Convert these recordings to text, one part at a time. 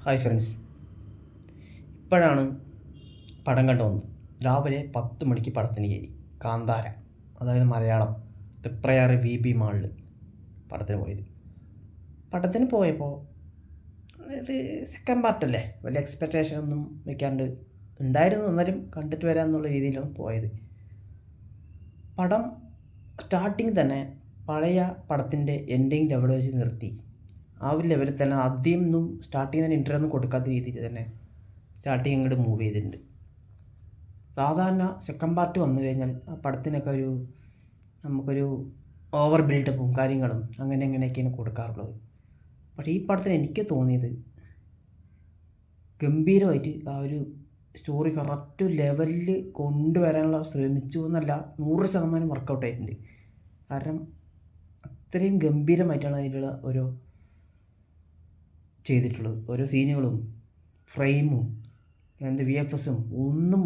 Hi friends, ഇപ്പോഴാണ് പടം കണ്ടു വന്നത്. രാവിലെ 10 മണിക്ക് പടത്തിന് കയറി. കാന്താര, അതായത് മലയാളം, തൃപ്രയാർ VB മാളിൽ പടത്തിന് പോയത്. പടത്തിന് പോയപ്പോൾ ഇത് സെക്കൻഡ് പാർട്ടല്ലേ, വലിയ എക്സ്പെക്റ്റേഷൻ ഒന്നും വെക്കാണ്ട് ഉണ്ടായിരുന്നു. എന്നാലും കണ്ടിട്ട് വരാമെന്നുള്ള രീതിയിലാണ് പോയത്. പടം സ്റ്റാർട്ടിങ് തന്നെ പഴയ പടത്തിൻ്റെ എൻഡിങ് ലെവൽ വെച്ച് നിർത്തി. ആ ഒരു ലെവലിൽ തന്നെ ആദ്യം ഒന്നും സ്റ്റാർട്ടിങ് തന്നെ ഇൻ്റർവ്യൂ ഒന്നും കൊടുക്കാത്ത രീതിയിൽ തന്നെ സ്റ്റാർട്ടിങ് അങ്ങോട്ട് മൂവ് ചെയ്തിട്ടുണ്ട്. സാധാരണ സെക്കൻഡ് പാർട്ട് വന്നു കഴിഞ്ഞാൽ ആ പടത്തിനൊക്കെ നമുക്കൊരു ഓവർ ബിൽഡപ്പും കാര്യങ്ങളും അങ്ങനെയൊക്കെയാണ് കൊടുക്കാറുള്ളത്. പക്ഷേ ഈ പടത്തിന് എനിക്ക് തോന്നിയത് ഗംഭീരമായിട്ട് ആ ഒരു സ്റ്റോറി കറക്റ്റ് ലെവലിൽ കൊണ്ടുവരാനുള്ള ശ്രമിച്ചു എന്നല്ല, 100% വർക്കൗട്ടായിട്ടുണ്ട്. കാരണം അത്രയും ഗംഭീരമായിട്ടാണ് അതിലുള്ള ചെയ്തിട്ടുള്ളത്. ഓരോ സീനുകളും ഫ്രെയിമും VFSും ഒന്നിനും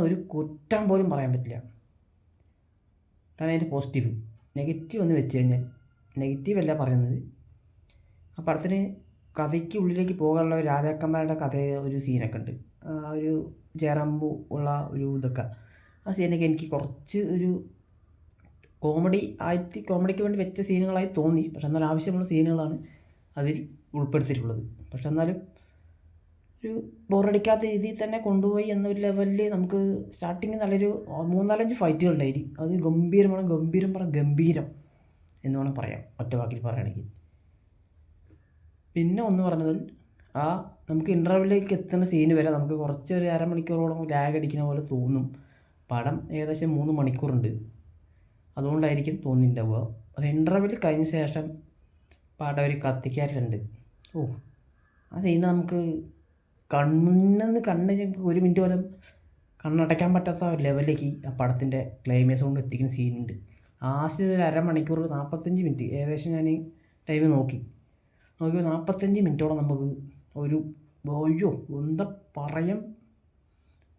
ഒരു കുറ്റം പോലും പറയാൻ പറ്റില്ല. അതാണ് അതിൻ്റെ പോസിറ്റീവ്. നെഗറ്റീവ് എന്ന് വെച്ച് കഴിഞ്ഞാൽ, നെഗറ്റീവ് അല്ല പറയുന്നത്, ആ പടത്തിന് കഥയ്ക്ക് ഉള്ളിലേക്ക് പോകാനുള്ള രാജാക്കന്മാരുടെ കഥ ഒരു സീനൊക്കെ ഉണ്ട്. ആ ഒരു ജയറാമ്പു ഉള്ള ഒരു ഇതൊക്കെ, ആ സീനൊക്കെ എനിക്ക് കുറച്ച് ഒരു കോമഡിക്ക് വേണ്ടി വെച്ച സീനുകളായി തോന്നി. പക്ഷെ എന്നാൽ ആവശ്യമുള്ള സീനുകളാണ് അതിൽ ഉൾപ്പെടുത്തിയിട്ടുള്ളത്. പക്ഷെ എന്നാലും ഒരു ബോറടിക്കാത്ത രീതിയിൽ തന്നെ കൊണ്ടുപോയി എന്നൊരു ലെവലിൽ നമുക്ക് സ്റ്റാർട്ടിങ് നല്ലൊരു 3-4 ഫൈറ്റുകളുണ്ടായി. അത് ഗംഭീരം എന്ന് വേണം പറയാം, ഒറ്റ വാക്കിൽ പറയുകയാണെങ്കിൽ. പിന്നെ ഒന്ന് പറഞ്ഞത്, നമുക്ക് ഇൻ്റർവ്യൂവിലേക്ക് എത്തുന്ന സീന് വരെ നമുക്ക് കുറച്ച് ഒരു അരമണിക്കൂറോളം ലാഗ് അടിക്കുന്ന പോലെ തോന്നും. പടം ഏകദേശം 3 മണിക്കൂറുണ്ട്, അതുകൊണ്ടായിരിക്കും തോന്നിയിട്ടുണ്ടാവുക. അത് ഇൻ്റർവ്യൂവിൽ കഴിഞ്ഞ ശേഷം പടം ഒരു കത്തിക്കാറുണ്ട്. ആ സീൻ നമുക്ക് കണ്ണ് ഒരു മിനിറ്റ് പോലും കണ്ണടയ്ക്കാൻ പറ്റാത്ത ലെവലിലേക്ക് ആ പടത്തിൻ്റെ ക്ലൈമാക്സ് കൊണ്ട് എത്തിക്കുന്ന സീനുണ്ട്. ആദ്യം ഒരു അരമണിക്കൂർ 45 മിനിറ്റ് ഏകദേശം ഞാൻ ടൈം നോക്കിയപ്പോൾ 45 മിനിറ്റോളം നമുക്ക് എന്താ പറയാം,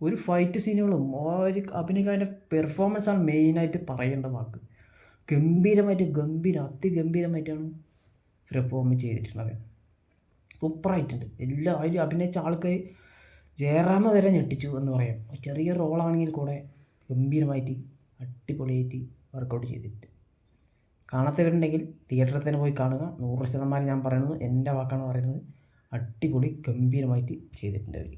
ഒരു ഫൈറ്റ് സീനുകളും ഒരു അഭിനയിക്കാൻ്റെ പെർഫോമൻസാണ് മെയിനായിട്ട് പറയേണ്ട വാക്ക്. അതിഗംഭീരമായിട്ടാണ് പെർഫോം ചെയ്തിട്ടുള്ളത്. സൂപ്പറായിട്ടുണ്ട്. എല്ലാവരും അഭിനയിച്ച ആൾക്ക് ജയറാമ വരെ ഞെട്ടിച്ചു എന്ന് പറയാം. ചെറിയ റോളാണെങ്കിൽ കൂടെ ഗംഭീരമായിട്ട് അടിപൊളിയായിട്ട് വർക്കൗട്ട് ചെയ്തിട്ട്. കാണാത്തവരുണ്ടെങ്കിൽ തിയേറ്ററിൽ തന്നെ പോയി കാണുക. 100% ഞാൻ പറയുന്നത് എൻ്റെ വാക്കാണ് പറയുന്നത്. അടിപൊളി ഗംഭീരമായിട്ട് ചെയ്തിട്ടുണ്ട് അവർ.